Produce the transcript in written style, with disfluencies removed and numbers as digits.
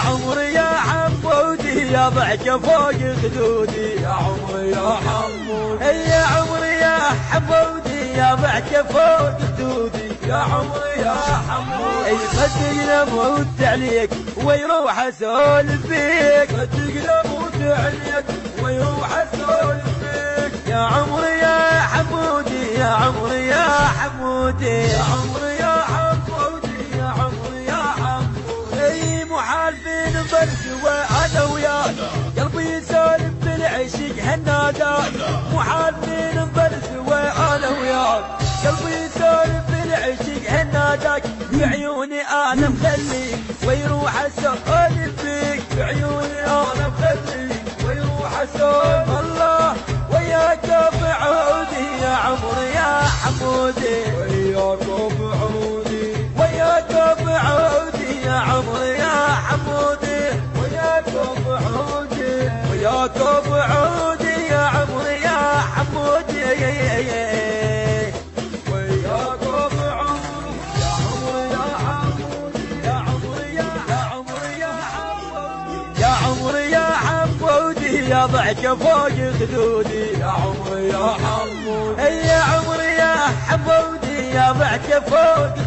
عمري يا حمودي يا ضحكة فوق خدودي يا عمري يا حمودي يا عمري يا حمودي يا ضحكة فوق خدودي يا عمري يا حمودي صدقنا موت عليك ويروح اسولف فيك صدقنا موت عليك ويروح اسولف فيك يا عمري يا حمودي يا عمري يا حمودي يا عمري يا حمودي يا عمري يا حمودي اي محال فين نظل سوا انا وياك قلبي يسولف بالعشق هالناداك محال فين نظل سوا انا وياك قلبي يسولف بالعشق هالناداك بعيوني انا مخليك ويروح اسولف فيك بعيوني انا مخليك ويروح اسولف الله وياك بعودي يا عمري يا حمودي وياك بعودي وياك بعودي يا عمري يا حمودي وياك بعودي وياك بعودي يا عمري يا حمودي وياك بعودي يا عمري يا حمودي يا عمري يا عمري يا حمودي يا عمري يا حمودي يا ضحكة فوق خدودي يا عمري يا حمودي يا عمري يا حمودي يا ضحكة فوق